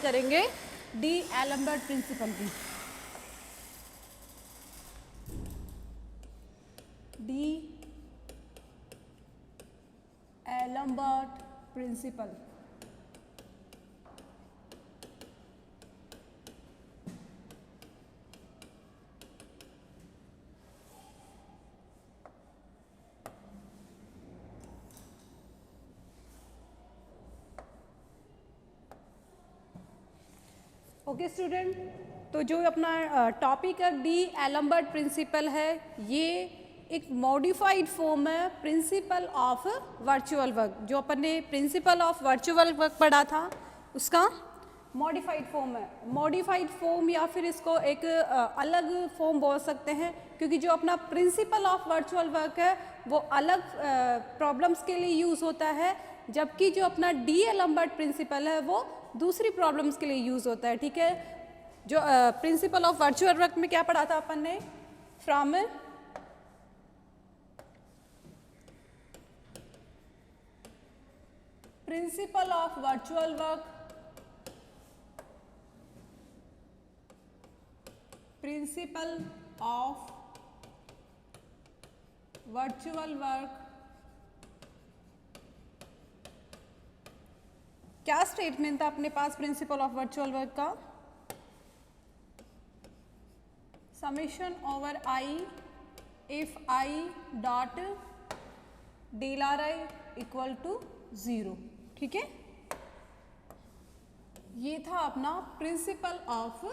करेंगे D Alembert principle की। D Alembert principle. Okay student, तो जो अपना टॉपिक है डी एलम्बर्ट प्रिंसिपल है, ये एक मॉडिफाइड फॉर्म है प्रिंसिपल ऑफ वर्चुअल वर्क। जो अपन ने प्रिंसिपल ऑफ वर्चुअल वर्क पढ़ा था उसका मॉडिफाइड फॉर्म है। मॉडिफाइड फॉर्म या फिर इसको एक अलग फॉर्म बोल सकते हैं, क्योंकि जो अपना प्रिंसिपल ऑफ वर्चुअल वर्क है वो अलग प्रॉब्लम्स के लिए यूज़ होता है, जबकि जो अपना डी एलम्बर्ट प्रिंसिपल है वो दूसरी प्रॉब्लम्स के लिए यूज़ होता है। ठीक है, जो प्रिंसिपल ऑफ वर्चुअल वर्क में क्या पढ़ा था अपन ने, from principle of virtual work, principle of virtual work क्या स्टेटमेंट था अपने पास प्रिंसिपल ऑफ वर्चुअल वर्क का, summation over i F i dot del are I equal to 0। ठीक है, ये था अपना principle of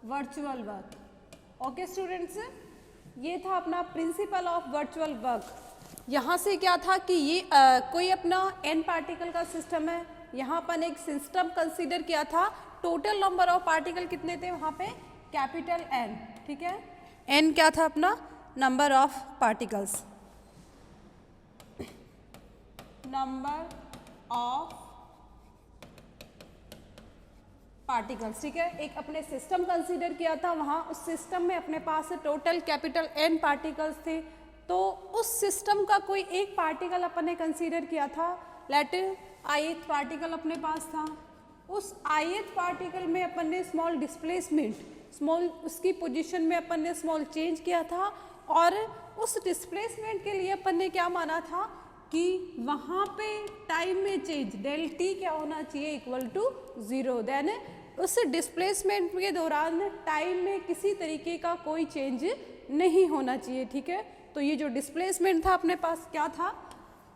virtual work. Okay students, ये था अपना प्रिंसिपल ऑफ वर्चुअल वर्क। यहाँ से क्या था कि ये कोई अपना n पार्टिकल का सिस्टम है, यहाँ अपन एक सिस्टम कंसीडर किया था, टोटल नंबर ऑफ पार्टिकल कितने थे वहाँ पे, कैपिटल N। ठीक है, N क्या था अपना, number of particles, number of particles. ठीक है, एक अपने सिस्टम कंसीडर किया था, वहाँ उस सिस्टम में अपने पास टोटल कैपिटल N पार्टिकल्स थे, तो उस सिस्टम का कोई एक पार्टिकल अपन ने कंसीडर किया था, लेट ith पार्टिकल अपने पास था। उस ith पार्टिकल में अपन ने स्मॉल डिस्प्लेसमेंट, स्मॉल उसकी पोजीशन में अपन ने स्मॉल चेंज किया था, और उस डिस्प्लेसमेंट के लिए अपन ने क्या माना था कि वहाँ पे टाइम में चेंज डेल टी क्या होना चाहिए, इक्वल टू 0। देन उस डिस्प्लेसमेंट के दौरान टाइम में किसी तरीके का कोई चेंज नहीं होना चाहिए। ठीक है, तो ये जो डिस्प्लेसमेंट था अपने पास क्या था,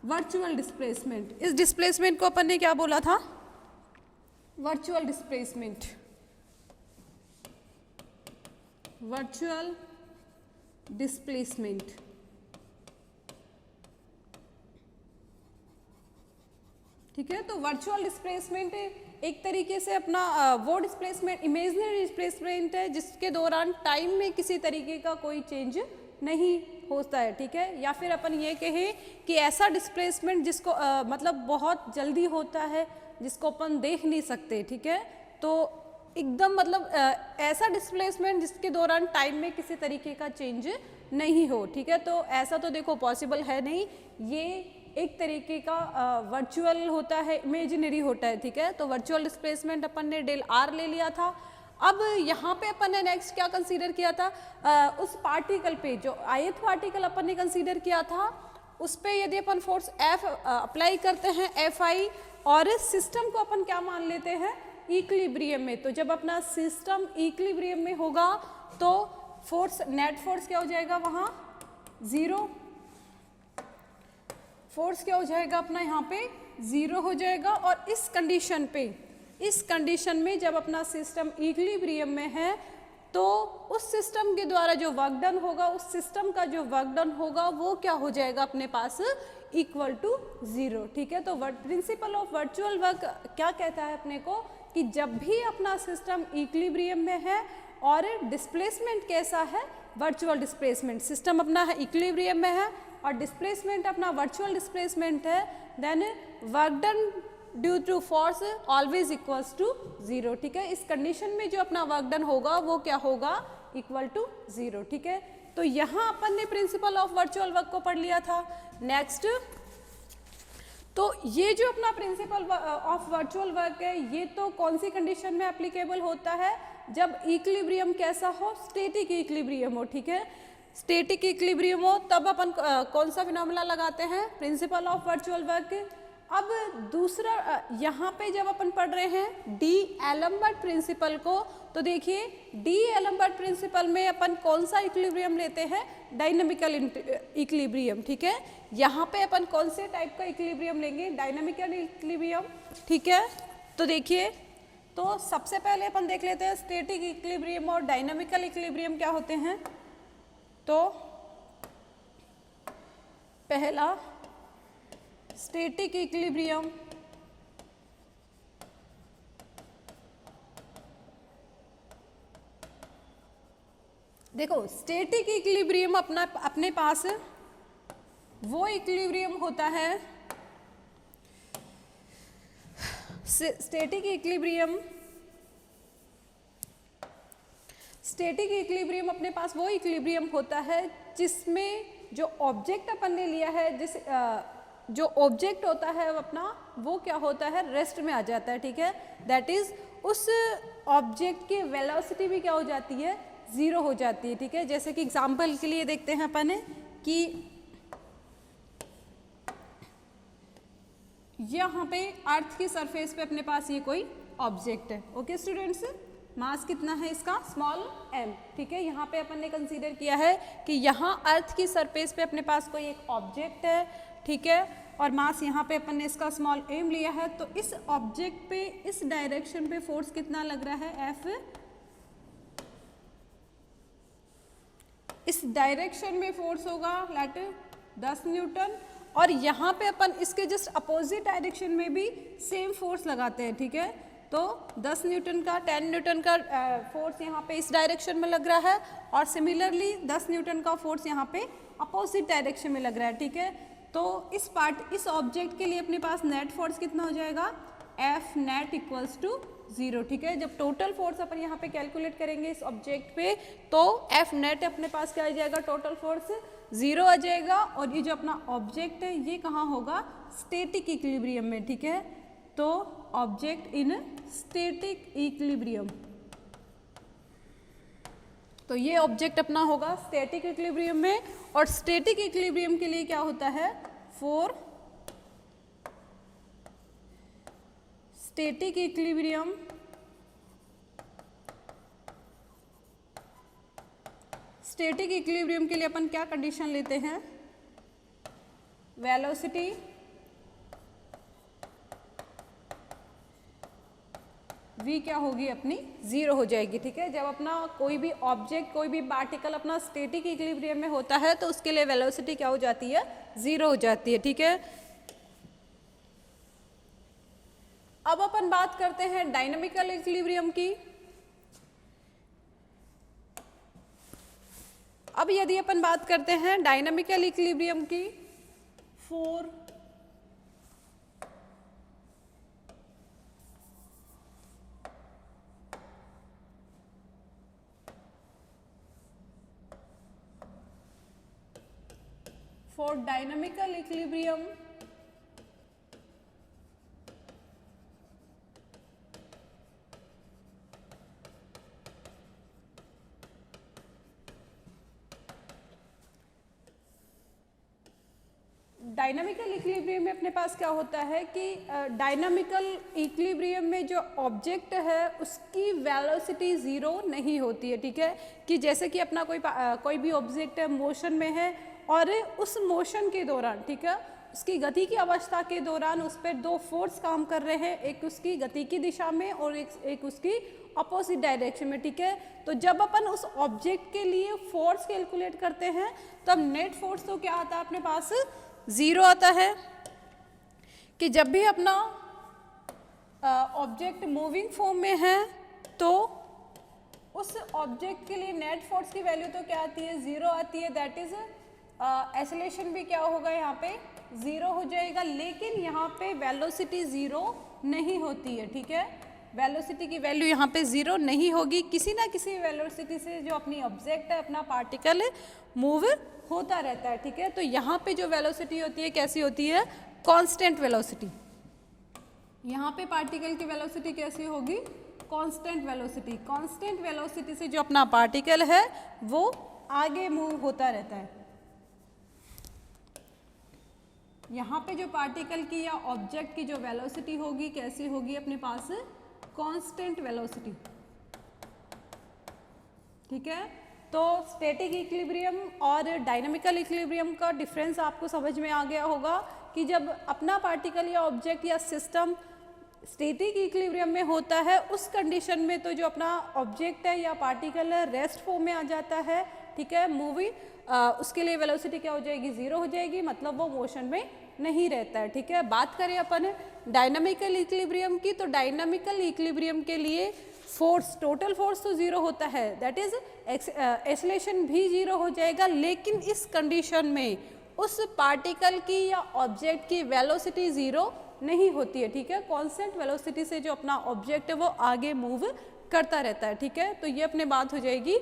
वर्चुअल डिस्प्लेसमेंट। इस डिस्प्लेसमेंट को अपन ने क्या बोला था, वर्चुअल डिस्प्लेसमेंट, वर्चुअल डिस्प्लेसमेंट। ठीक है, तो वर्चुअल डिस्प्लेसमेंट एक तरीके से अपना वो डिस्प्लेसमेंट इमेजिनरी डिस्प्लेसमेंट है जिसके दौरान टाइम में किसी तरीके का कोई चेंज नहीं होता है। ठीक है, या फिर अपन ये कहें कि ऐसा डिस्प्लेसमेंट जिसको मतलब बहुत जल्दी होता है, जिसको अपन देख नहीं सकते। ठीक है, तो एकदम मतलब ऐसा डिस्प्लेसमेंट जिसके दौरान टाइम में किसी तरीके का चेंज नहीं हो। ठीक है, तो ऐसा तो देखो पॉसिबल है नहीं, ये एक तरीके का वर्चुअल होता है, इमेजिनरी होता है। ठीक है, तो वर्चुअल डिस्प्लेसमेंट अपन ने डेल आर ले लिया था। अब यहाँ पे अपन ने नेक्स्ट क्या कंसीडर किया था, उस पार्टिकल पे जो ith पार्टिकल अपन ने कंसीडर किया था, उस पे यदि अपन फोर्स F अप्लाई करते हैं Fi, और सिस्टम को अपन क्या मान लेते हैं, इक्विलिब्रियम में। तो जब अपना सिस्टम इक्विलिब्रियम में होगा तो फोर्स, नेट फोर्स क्या हो जाएगा वहाँ 0, फोर्स क्या हो जाएगा अपना यहाँ पे 0 हो जाएगा। और इस कंडीशन पे, इस कंडीशन में जब अपना सिस्टम इक्विलिब्रियम में है तो उस सिस्टम के द्वारा जो वर्क डन होगा, उस सिस्टम का जो वर्क डन होगा वो क्या हो जाएगा अपने पास, इक्वल टू 0। ठीक है, तो प्रिंसिपल ऑफ वर्चुअल वर्क क्या कहता है अपने को कि जब भी अपना सिस्टम इक्विलिब्रियम में है और डिस्प्लेसमेंट कैसा है, वर्चुअल डिस्प्लेसमेंट, सिस्टम अपना है इक्विलिब्रियम में है और डिस्प्लेसमेंट अपना वर्चुअल डिस्प्लेसमेंट है, then work done due to force always equals to 0। ठीक है, इस कंडीशन में जो अपना वर्क डन होगा वो क्या होगा, इक्वल टू 0। ठीक है, तो यहाँ अपन ने प्रिंसिपल ऑफ वर्चुअल वर्क को पढ़ लिया था। नेक्स्ट तो ये जो अपना प्रिंसिपल ऑफ वर्चुअल वर्क है, ये तो कौन सी कंडीशन में एप्लीकेबल होता है, जब इक्विलिब्रियम कैसा हो, स्टैटिक इक्विलिब्रियम हो, ठीक है, स्टैटिक इक्विलिब्रियम हो तब अपन कौन सा फिनोमेना लगाते हैं, प्रिंसिपल ऑफ वर्चुअल वर्क। अब दूसरा यहाँ पे जब अपन पढ़ रहे हैं डी एलम्बर्ट प्रिंसिपल को, तो देखिए डी एलम्बर्ट प्रिंसिपल में अपन कौन सा इक्विलिब्रियम लेते हैं, डायनामिकल इक्विलिब्रियम, ठीक है। यहाँ पे अपन कौन से टाइप का इक्विलिब्रियम लेंगे, डायनामिकल इक्विलिब्रियम, ठीक है। तो देखिए, तो सबसे पहले अपन देख लेते हैं स्टैटिक इक्विलिब्रियम और डायनामिकल इक्विलिब्रियम क्या होते हैं। तो पहला स्टैटिक इक्विलिब्रियम, देखो स्टैटिक इक्विलिब्रियम अपने पास वो इक्विलिब्रियम होता है, स्टैटिक इक्विलिब्रियम अपने पास वो इक्विलिब्रियम होता है जिसमें जो ऑब्जेक्ट अपन ने लिया है, जो ऑब्जेक्ट होता है अपना, वो क्या होता है, रेस्ट में आ जाता है, ठीक है। दैट इज उस ऑब्जेक्ट की वेलोसिटी भी क्या हो जाती है, जीरो हो जाती है, ठीक है। जैसे कि एग्जांपल के लिए देखते हैं अपन कि यहाँ पे अर्थ की सरफेस पे अपने पास ये कोई ऑब्जेक्ट है, ओके स्टूडेंट्स, मास कितना है इसका, स्मॉल m, ठीक है। यहाँ पे अपन ने कंसीडर किया है कि यहाँ अर्थ की सरफेस पे अपने पास कोई एक ऑब्जेक्ट है, ठीक है, और मास यहाँ पे अपन ने इसका स्मॉल m लिया है। तो इस ऑब्जेक्ट पे इस डायरेक्शन पे फोर्स कितना लग रहा है, F, इस डायरेक्शन में फोर्स होगा लेट 10 न्यूटन, और यहाँ पे अपन इसके जस्ट अपोजिट डायरेक्शन में भी सेम फोर्स लगाते हैं, ठीक है। तो 10 न्यूटन का 10 न्यूटन का फोर्स यहाँ पे इस डायरेक्शन में लग रहा है, और सिमिलरली 10 न्यूटन का फोर्स यहाँ पे अपोजिट डायरेक्शन में लग रहा है, ठीक है। तो इस ऑब्जेक्ट के लिए अपने पास नेट फोर्स कितना हो जाएगा, F नेट इक्वल्स टू 0, ठीक है। जब टोटल फोर्स अपन यहाँ पे कैलकुलेट करेंगे इस ऑब्जेक्ट पे, तो F नेट अपने पास क्या आ जाएगा, टोटल फोर्स 0 आ जाएगा, और ये जो अपना ऑब्जेक्ट है ये कहाँ होगा, स्टैटिक इक्विलिब्रियम में, ठीक है। तो ऑब्जेक्ट इन स्टैटिक इक्विलिब्रियम, तो ये ऑब्जेक्ट अपना होगा स्टैटिक इक्विलिब्रियम में, और स्टैटिक इक्विलिब्रियम के लिए क्या होता है, फॉर स्टैटिक इक्विलिब्रियम के लिए अपन क्या कंडीशन लेते हैं, वेलोसिटी v क्या होगी अपनी, 0 हो जाएगी, ठीक है। जब अपना कोई भी ऑब्जेक्ट, कोई भी पार्टिकल अपना स्टैटिक इक्विलिब्रियम में होता है, तो उसके लिए वेलोसिटी क्या हो जाती है, 0 हो जाती है, ठीक है। अब अपन बात करते हैं डायनामिकल इक्विलिब्रियम की। अब यदि अपन बात करते हैं डायनामिकल इक्विलिब्रियम की, for dynamical equilibrium, dynamical equilibrium में अपने पास क्या होता है कि डायनामिकल इक्विलिब्रियम में जो ऑब्जेक्ट है उसकी वेलोसिटी 0 नहीं होती है, ठीक है। कि जैसे कि अपना कोई भी ऑब्जेक्ट है, मोशन में है, और उस मोशन के दौरान, ठीक है, उसकी गति की अवस्था के दौरान उस पर दो फोर्स काम कर रहे हैं, एक उसकी गति की दिशा में और एक उसकी अपोजिट डायरेक्शन में, ठीक है। तो जब अपन उस ऑब्जेक्ट के लिए फोर्स कैलकुलेट करते हैं तब नेट फोर्स तो क्या आता है अपने पास, 0 आता है। कि जब भी अपना ऑब्जेक्ट मूविंग फॉर्म में है तो उस ऑब्जेक्ट के लिए नेट फोर्स की वैल्यू तो क्या आती है, 0 आती है। दैट इज एक्सेलरेशन भी क्या होगा, यहाँ पे 0 हो जाएगा। लेकिन यहाँ पे वेलोसिटी 0 नहीं होती है, ठीक है। वेलोसिटी की वैल्यू यहाँ पे 0 नहीं होगी, किसी ना किसी वेलोसिटी से जो अपनी ऑब्जेक्ट है, अपना पार्टिकल मूव होता रहता है, ठीक है। तो यहाँ पे जो वेलोसिटी होती है कैसी होती है, कांस्टेंट वेलोसिटी। यहाँ पे पार्टिकल की वेलोसिटी कैसी होगी, कांस्टेंट वेलोसिटी। कांस्टेंट वेलोसिटी से जो अपना पार्टिकल है वो आगे मूव होता रहता है। यहाँ पे जो पार्टिकल की या ऑब्जेक्ट की जो वेलोसिटी होगी कैसी होगी अपने पास, कांस्टेंट वेलोसिटी। ठीक है, तो स्टैटिक इक्विलिब्रियम और डायनामिकल इक्विलिब्रियम का डिफरेंस आपको समझ में आ गया होगा कि जब अपना पार्टिकल या ऑब्जेक्ट या सिस्टम स्टैटिक इक्विलिब्रियम में होता है उस कंडीशन में तो जो अपना ऑब्जेक्ट है या पार्टिकल है रेस्ट फॉर्म में आ जाता है। ठीक है, मूविंग उसके लिए वेलोसिटी क्या हो जाएगी, जीरो हो जाएगी, मतलब वो मोशन में नहीं रहता है। ठीक है, बात करें अपन डायनामिकल इक्विलिब्रियम की, तो डायनामिकल इक्विलिब्रियम के लिए फोर्स, टोटल फोर्स तो जीरो होता है, दैट इज एक्सेलरेशन भी जीरो हो जाएगा, लेकिन इस कंडीशन में उस पार्टिकल की या ऑब्जेक्ट की वेलोसिटी जीरो नहीं होती है। ठीक है, कांस्टेंट वेलोसिटी से जो अपना ऑब्जेक्ट है वो आगे मूव करता रहता है। ठीक है, तो ये अपने बात हो जाएगी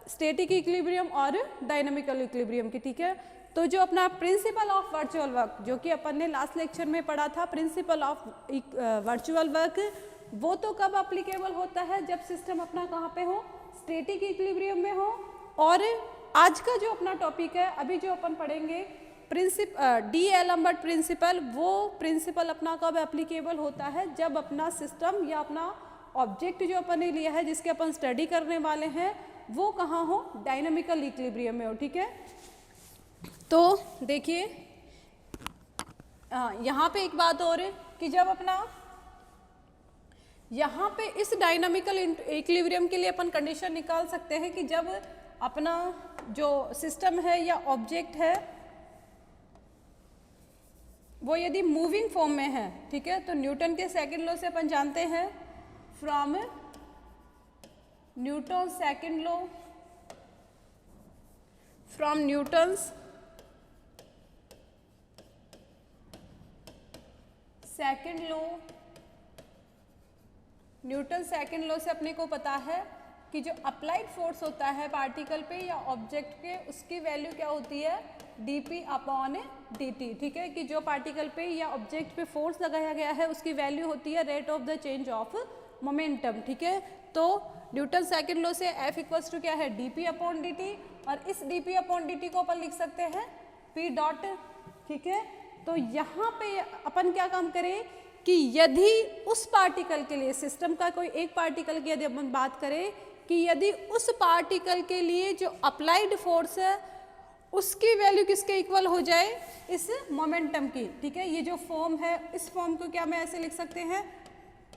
स्टैटिक इक्विलिब्रियम और डायनामिकल इक्विलिब्रियम की। ठीक है, तो जो अपना प्रिंसिपल ऑफ वर्चुअल वर्क जो कि अपन ने लास्ट लेक्चर में पढ़ा था, प्रिंसिपल ऑफ वर्चुअल वर्क, वो तो कब अप्लीकेबल होता है, जब सिस्टम अपना कहाँ पे हो, स्टैटिक इक्विलिब्रियम में हो। और आज का जो अपना टॉपिक है अभी जो अपन पढ़ेंगे डी एलम्बर्ट प्रिंसिपल, वो प्रिंसिपल अपना कब एप्लीकेबल होता है, जब अपना सिस्टम या अपना ऑब्जेक्ट जो अपन ने लिया है जिसके अपन स्टडी करने वाले हैं वो कहाँ हो, डायनामिकल इक्विलिब्रियम में हो। ठीक है, तो देखिए यहाँ पे एक बात और है कि जब अपना यहाँ पे इस डायनामिकल इक्विलिब्रियम के लिए अपन कंडीशन निकाल सकते हैं कि जब अपना जो सिस्टम है या ऑब्जेक्ट है वो यदि मूविंग फॉर्म में है। ठीक है, तो न्यूटन के सेकंड लॉ से अपन जानते हैं, from Newton second law, from Newton's second law, Newton second law से अपने को पता है कि जो अप्लाइड फोर्स होता है पार्टिकल पे या ऑब्जेक्ट पे उसकी वैल्यू क्या होती है, dp अपॉन dt। ठीक है, कि जो पार्टिकल पे या ऑब्जेक्ट पे फोर्स लगाया गया है उसकी वैल्यू होती है rate of the change of momentum. ठीक है, तो न्यूटन सेकंड लॉ से F इक्वल्स टू क्या है, dp अपॉन dt, और इस dp अपॉन dt को अपन लिख सकते हैं p डॉट। ठीक है, तो यहाँ पे अपन क्या काम करें कि यदि उस पार्टिकल के लिए, सिस्टम का कोई एक पार्टिकल की यदि अपन बात करें कि यदि उस पार्टिकल के लिए जो अप्लाइड फोर्स है उसकी वैल्यू किसके इक्वल हो जाए, इस मोमेंटम की। ठीक है, ये जो फॉर्म है इस फॉर्म को क्या मैं ऐसे लिख सकते हैं,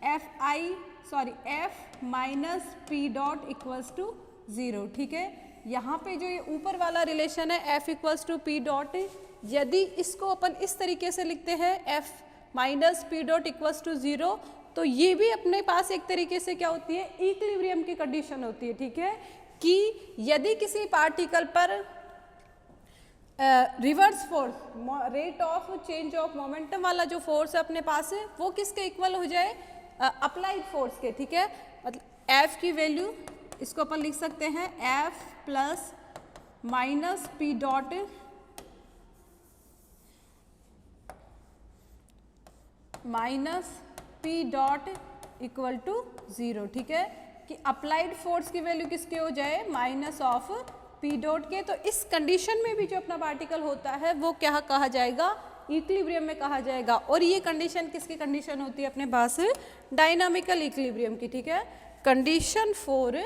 F minus p dot equals to zero. ठीक है, यहाँ पे जो ये ऊपर वाला रिलेशन है F equals to p dot, यदि इसको अपन इस तरीके से लिखते हैं F minus p dot equals to zero, तो ये भी अपने पास एक तरीके से क्या होती है, इक्विलिब्रियम की कंडीशन होती है। ठीक है, कि यदि किसी पार्टिकल पर reverse force, rate of change of momentum वाला जो फोर्स है अपने पास है वो किसके इक्वल हो जाए, अप्लाइड फोर्स के। ठीक है, मतलब F की वैल्यू इसको अपन लिख सकते हैं F plus minus p dot minus p dot equal to zero. ठीक है, कि अप्लाइड फोर्स की वैल्यू किसके हो जाए, माइनस ऑफ पी डॉट के। तो इस कंडीशन में भी जो अपना पार्टिकल होता है वो क्या कहा जाएगा, इक्विलिब्रियम में कहा जाएगा। और ये कंडीशन किसकी कंडीशन होती है अपने पास, डायनामिकल इक्विलिब्रियम की। ठीक है, कंडीशन फॉर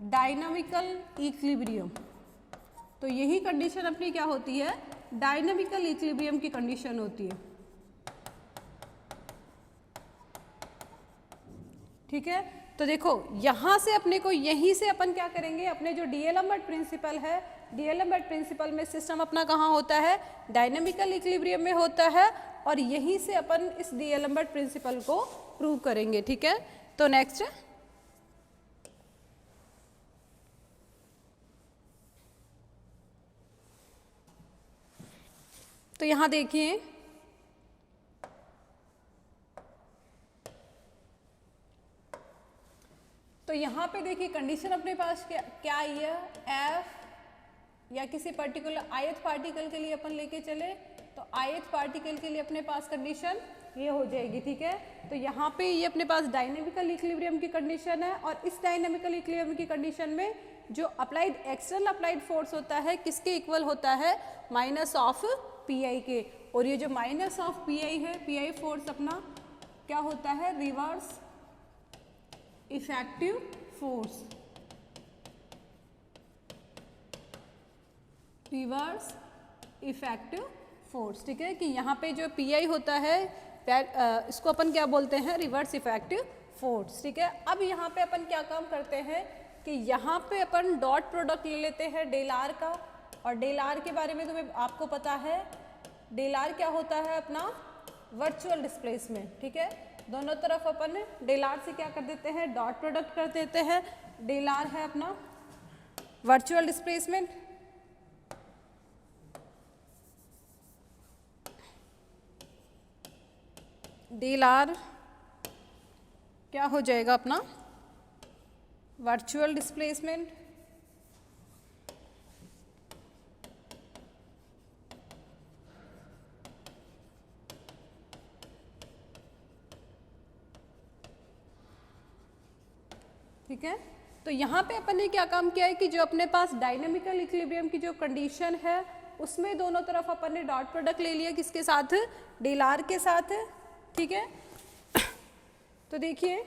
डायनामिकल इक्विलिब्रियम, तो यही कंडीशन अपनी क्या होती है, डायनामिकल इक्विलिब्रियम की कंडीशन होती है। ठीक है, तो देखो यहाँ से अपने को, यहीं से अपन क्या करेंगे, अपने जो डीएलम्बर्ट प्रिंसिपल है, डीएलम्बर्ट प्रिंसिपल में सिस्टम अपना कहाँ होता है, डायनामिकल इक्विलिब्रियम में होता है, और यहीं से अपन इस डीएलम्बर्ट प्रिंसिपल को प्रूव करेंगे। ठीक है, तो नेक्स्ट, तो यहाँ देखिए तो यहाँ पे देखिए कंडीशन अपने पास क्या आई है, F या किसी पर्टिकुलर ith पार्टिकल के लिए अपन लेके चले तो ith पार्टिकल के लिए अपने पास कंडीशन ये हो जाएगी, ठीक है। तो यहाँ पे ये अपने पास डायनेमिकल इक्विलिब्रियम की कंडीशन है और इस डायनेमिकल इक्विलिब्रियम की कंडीशन में जो अप्लाइड एक्सटर्नल अप्लाइड फोर्स होता है किसके इक्वल होता है, माइनस ऑफ पी के। और ये जो माइनस ऑफ पी है, पी फोर्स अपना क्या होता है, reverse effective force, reverse effective force, ठीक है। कि यहाँ पे जो पी होता है इसको अपन क्या बोलते हैं, रिवर्स इफेक्टिव फोर्स, ठीक है। अब यहाँ पे अपन क्या काम करते हैं कि यहाँ पे अपन डॉट प्रोडक्ट ले लेते हैं डेल आर का, और डेल आर के बारे में तुम्हें आपको पता है, डेल आर क्या होता है अपना वर्चुअल डिस्प्लेसमेंट, ठीक है। दोनों तरफ अपन डेल आर से क्या कर देते हैं, डॉट प्रोडक्ट कर देते हैं। डेल आर है अपना वर्चुअल डिस्प्लेसमेंट, डेल आर क्या हो जाएगा अपना वर्चुअल डिस्प्लेसमेंट, ठीक है। तो यहाँ पे अपन ने क्या काम किया है कि जो अपने पास डायनेमिकल इक्विलिब्रियम की जो कंडीशन है उसमें दोनों तरफ अपन ने डॉट प्रोडक्ट ले लिया, किसके साथ, डेल आर के साथ, ठीक है। तो देखिए,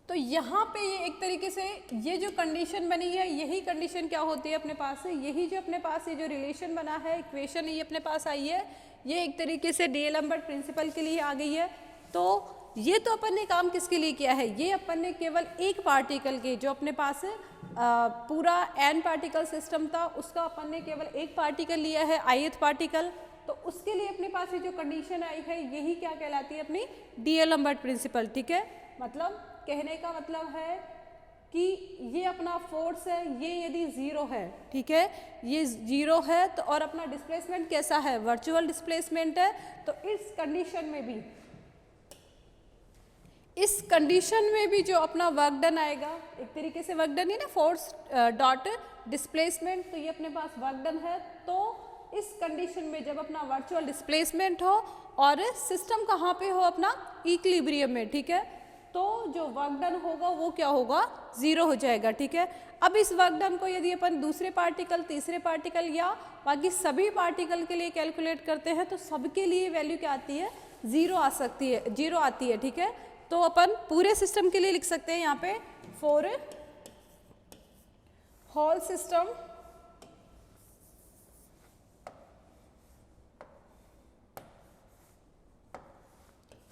तो यहाँ पे ये एक तरीके से ये जो कंडीशन बनी है यही कंडीशन क्या होती है अपने पास है, यही जो अपने पास ये जो रिलेशन बना है, इक्वेशन ये अपने पास आई है, ये एक तरीके से डीएलएम्बर्ट प्रिंसिपल के लिए आ गई है। तो ये तो अपन ने काम किसके लिए किया है, ये अपन ने केवल एक पार्टिकल के जो अपने पास पूरा एन पार्टिकल सिस्टम था उसका अपन ने केवल एक पार्टिकल लिया है, ith पार्टिकल। तो उसके लिए अपने पास ये जो कंडीशन आई है यही क्या कहलाती है, अपनी डीएलएम्बर्ट प्रिंसिपल, ठीक है। मतलब कहने का मतलब है कि ये अपना फोर्स है, ये यदि जीरो है, ठीक है, ये जीरो है तो और अपना डिस्प्लेसमेंट कैसा है, वर्चुअल डिस्प्लेसमेंट है। तो इस कंडीशन में भी जो अपना वर्क डन आएगा, एक तरीके से वर्क डन ही ना, फोर्स डॉट डिस्प्लेसमेंट, तो ये अपने पास वर्क डन है। तो इस कंडीशन में जब अपना वर्चुअल डिस्प्लेसमेंट हो और सिस्टम कहाँ पे हो, अपना इक्विलिब्रियम में, ठीक है, तो जो वर्क डन होगा वो क्या होगा, जीरो हो जाएगा, ठीक है। अब इस वर्क डन को यदि अपन दूसरे पार्टिकल, तीसरे पार्टिकल या बाकी सभी पार्टिकल के लिए कैलकुलेट करते हैं तो सबके लिए वैल्यू क्या आती है, जीरो आ सकती है, जीरो आती है, ठीक है। तो अपन पूरे सिस्टम के लिए लिख सकते हैं यहाँ पे for whole system,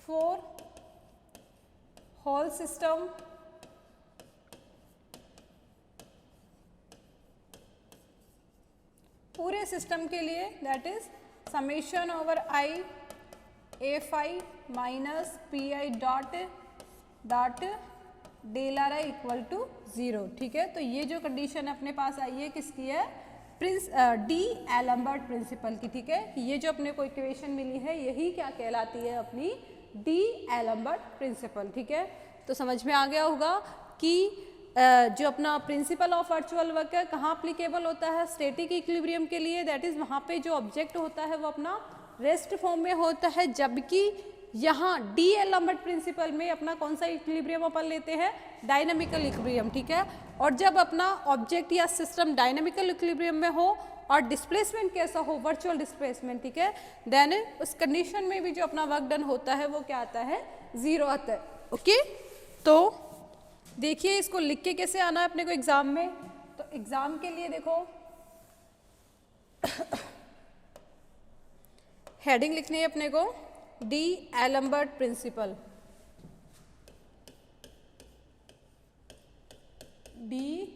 for whole system पूरे सिस्टम के लिए that is summation over i F i minus p i dot del are I equal to zero, ठीक है। तो ये जो कंडीशन अपने पास आई है किसकी है, डीएलएम्बर्ट प्रिंसिपल की, ठीक है। ये जो अपने को इक्वेशन मिली है यही क्या कहलाती है, अपनी डीएलएम्बर्ट प्रिंसिपल, ठीक है। तो समझ में आ गया होगा कि जो अपना प्रिंसिपल ऑफ वर्चुअल वर्क है कहाँ अप्लीकेबल होता है, स्टैटिक इक्विलिब्रियम के लिए, दैट इज वहाँ पे जो ऑब्जेक्ट होता है वो अपना रेस्ट फॉर्म में होता है, जबकि यहाँ डीएलएम्बर्ट प्रिंसिपल में अपना कौन सा इक्विलिब्रियम अपन लेते हैं, डायनामिकल इक्विलिब्रियम, ठीक है। और जब अपना ऑब्जेक्ट या सिस्टम डायनामिकल इक्विलिब्रियम में हो और डिस्प्लेसमेंट कैसा हो, वर्चुअल डिस्प्लेसमेंट, ठीक है, देन उस कंडीशन में भी जो अपना वर्क डन होता है वो क्या आता है, जीरो आता है, ओके। तो देखिए इसको लिख के कैसे आना है अपने को एग्जाम में, तो एग्जाम के लिए देखो हेडिंग लिखनी है अपने को, D'Alembert principle, D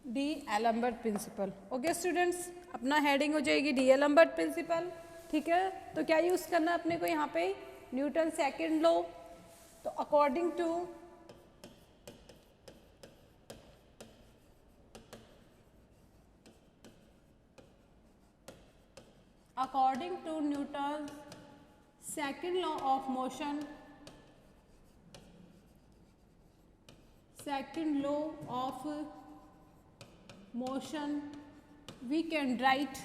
D'Alembert principle, okay students, अपना हेडिंग हो जाएगी डीएलएम्बर्ट प्रिंसिपल, ठीक है। तो क्या यूज करना है अपने को यहाँ पे, न्यूटन सेकंड लॉ। तो according to according to Newton's second law of motion, second law of motion, we can write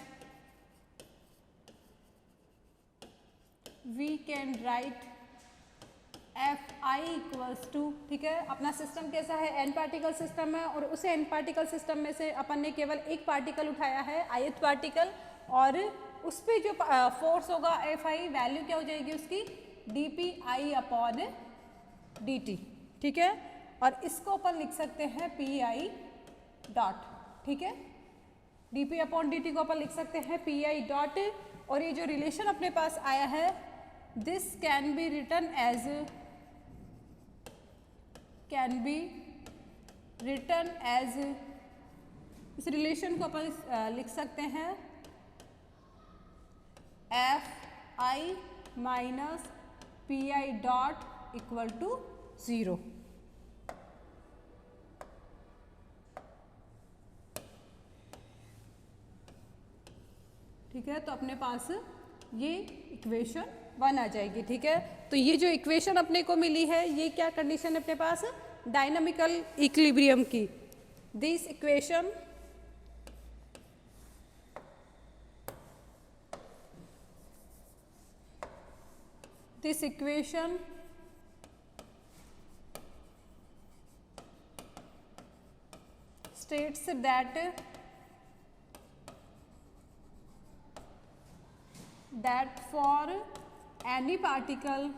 Fi equals to, ठीक है, अपना सिस्टम कैसा है, एन पार्टिकल सिस्टम है और उसे एन पार्टिकल सिस्टम में से अपन ने केवल एक पार्टिकल उठाया है, ith पार्टिकल, और उस पर जो फोर्स होगा Fi, वैल्यू क्या हो जाएगी उसकी, dpi अपॉन dt, ठीक है, और इसको अपन लिख सकते हैं pi डॉट, ठीक है, dp अपॉन dt को अपन लिख सकते हैं pi डॉट, और ये जो रिलेशन अपने पास आया है, this can be written as, इस रिलेशन को अपन लिख सकते हैं Fi minus pi dot equal to 0। ठीक है, तो अपने पास ये इक्वेशन 1 आ जाएगी, ठीक है, तो ये जो इक्वेशन अपने को मिली है, ये क्या कंडीशन है अपने पास, डायनामिकल इक्विलिब्रियम की। This equation states that for any particle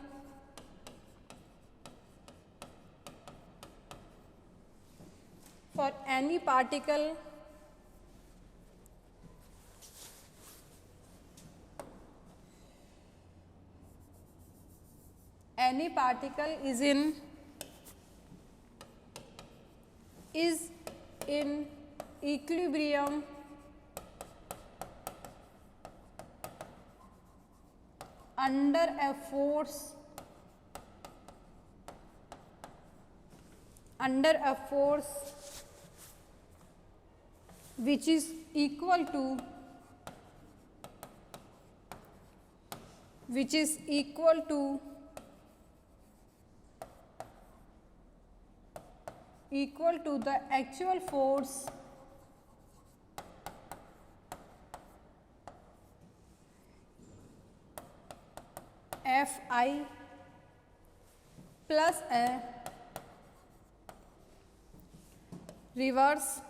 is in equilibrium under a force which is equal to the actual force Fi plus a reverse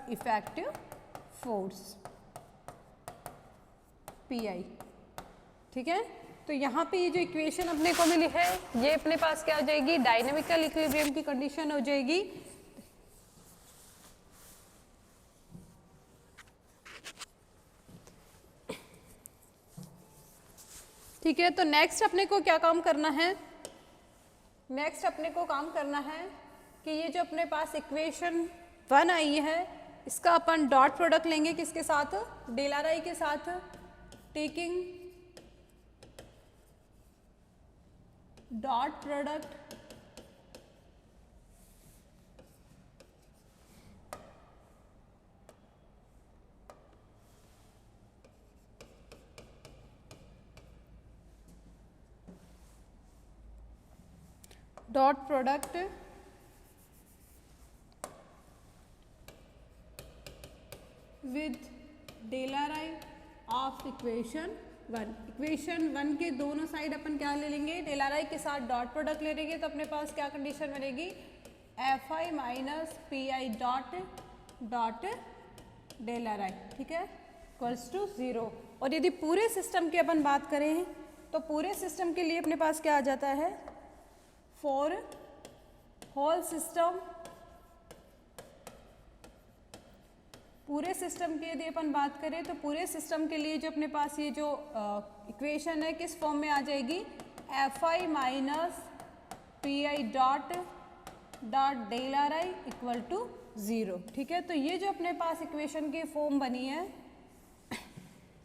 effective force Pi, ठीक है, तो यहाँ पे ये जो इक्वेशन अपने को मिली है, ये अपने पास क्या हो जाएगी, डायनेमिकल इक्विलिब्रियम की कंडीशन हो जाएगी। ठीक है, तो नेक्स्ट अपने को क्या काम करना है, नेक्स्ट अपने को काम करना है कि ये जो अपने पास इक्वेशन 1 आई है, इसका अपन डॉट प्रोडक्ट लेंगे किसके साथ, डेल आर आई के साथ, taking dot product with del are i of equation 1। Equation 1 के दोनों साइड अपन क्या ले लेंगे, डेल आर आई के साथ डॉट प्रोडक्ट ले लेंगे, तो अपने पास क्या कंडीशन बनेगी, Fi minus Pi dot del are i, ठीक है, इक्वल्स टू 0। और यदि पूरे सिस्टम की अपन बात करें तो पूरे सिस्टम के लिए अपने पास क्या आ जाता है, फॉर होल सिस्टम, पूरे सिस्टम की यदि अपन बात करें तो पूरे सिस्टम के लिए जो अपने पास ये जो इक्वेशन है किस फॉर्म में आ जाएगी, Fi minus Pi dot del are I equal to 0, ठीक है, तो ये जो अपने पास इक्वेशन की फॉर्म बनी है,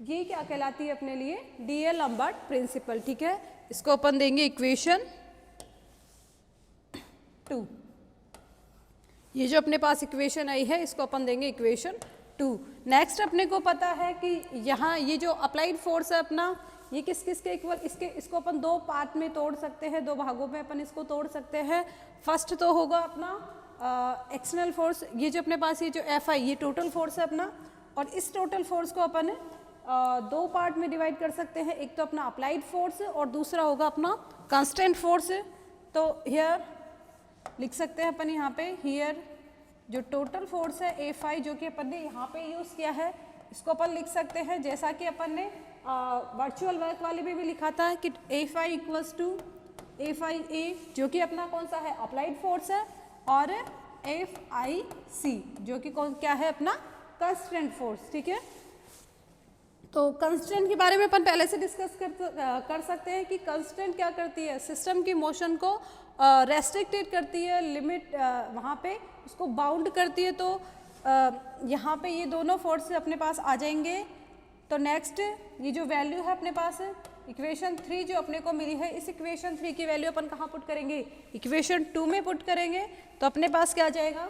ये क्या कहलाती है अपने लिए, डीएल लंबार्ड प्रिंसिपल, ठीक है, इसको अपन देंगे इक्वेशन 2। ये जो अपने पास इक्वेशन आई है इसको अपन देंगे इक्वेशन 2। नेक्स्ट अपने को पता है कि यहाँ ये जो अप्लाइड फोर्स है अपना, ये किस किस के इक्वल, इसको अपन दो पार्ट में तोड़ सकते हैं, दो भागों में अपन इसको तोड़ सकते हैं। फर्स्ट तो होगा अपना एक्सटर्नल फोर्स, ये जो अपने पास ये जो Fi ये टोटल फोर्स है अपना, और इस टोटल फोर्स को अपन दो पार्ट में डिवाइड कर सकते हैं, एक तो अपना अप्लाइड फोर्स और दूसरा होगा अपना कांस्टेंट फोर्स। तो हियर लिख सकते हैं अपन यहाँ पे, हियर जो टोटल फोर्स है Fi जो कि अपन ने यहाँ पे यूज़ किया है, इसको अपन लिख सकते हैं जैसा कि अपन ने वर्चुअल वर्क वाले में भी लिखा था कि Fi इक्वल्स टू Fi जो कि अपना कौन सा है अप्लाइड फोर्स है, और Fic जो कि कौन क्या है अपना कंस्टेंट फोर्स। ठीक है, तो कंस्टेंट के बारे में अपन पहले से डिस्कस कर सकते हैं कि कंस्टेंट क्या करती है, सिस्टम की मोशन को रेस्ट्रिक्टेड करती है, लिमिट वहाँ पे उसको बाउंड करती है। तो यहाँ पे ये दोनों फोर्स अपने पास आ जाएंगे। तो नेक्स्ट ये जो वैल्यू है अपने पास इक्वेशन 3 जो अपने को मिली है, इस इक्वेशन 3 की वैल्यू अपन कहाँ पुट करेंगे, इक्वेशन 2 में पुट करेंगे। तो अपने पास क्या आ जाएगा,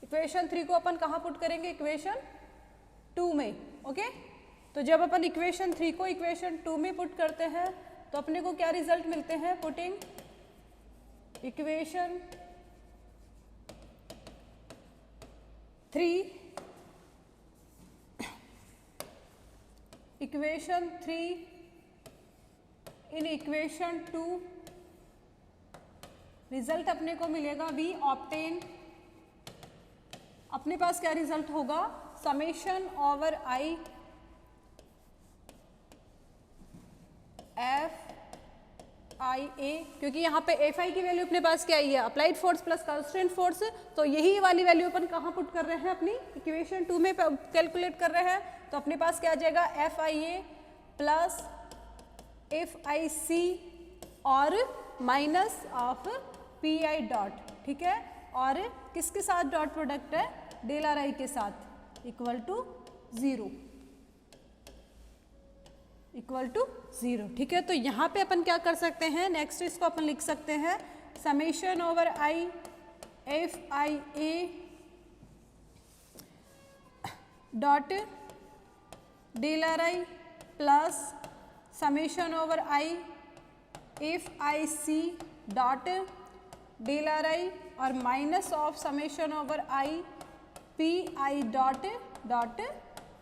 इक्वेशन 3 को अपन कहाँ पुट करेंगे, इक्वेशन 2 में। ओके, तो जब अपन इक्वेशन 3 को इक्वेशन 2 में पुट करते हैं तो अपने को क्या रिजल्ट मिलते हैं, putting equation 3 in equation 2 result अपने को मिलेगा वी ऑब्टेन, अपने पास क्या रिजल्ट होगा, समेशन ओवर आई Fia, क्योंकि यहाँ पे Fi की वैल्यू अपने पास क्या आई है, applied force plus constant force. तो यही वाली वैल्यू अपन कहाँ पुट कर रहे हैं, अपनी इक्वेशन 2 में कैलकुलेट कर रहे हैं। तो अपने पास क्या आ जाएगा, Fia प्लस Fic और माइनस ऑफ Pi डॉट। ठीक है, और किसके साथ डॉट प्रोडक्ट है, डेल आर आई के साथ, इक्वल टू 0, इक्वल टू 0। ठीक है, तो यहाँ पे अपन क्या कर सकते हैं, नेक्स्ट इसको अपन लिख सकते हैं summation over I Fia dot del are I plus summation over I Fic dot del are I और minus of summation over I Pi dot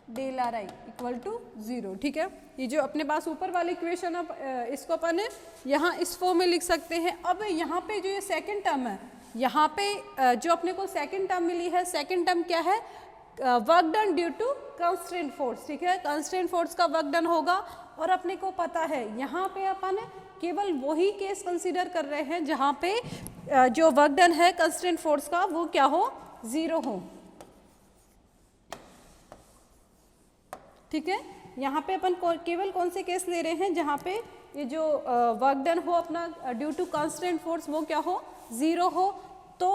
del are I equal to 0। ठीक है, ये जो अपने पास ऊपर वाली इक्वेशन है इसको अपन यहाँ इस फॉर्म में लिख सकते हैं। अब यहाँ पे जो ये सेकंड टर्म है, यहाँ पे जो अपने को सेकंड टर्म मिली है, सेकंड टर्म क्या है, work done due to constant force. ठीक है, कांस्टेंट फोर्स का वर्क डन होगा, और अपने को पता है यहाँ पे अपन केवल वही केस कंसीडर कर रहे हैं जहाँ पे जो वर्क डन है कांस्टेंट फोर्स का वो क्या हो, 0 हो। ठीक है, यहाँ पे अपन केवल कौन से केस ले रहे हैं जहाँ पे ये जो वर्क डन हो अपना ड्यू टू कांस्टेंट फोर्स वो क्या हो, 0 हो। तो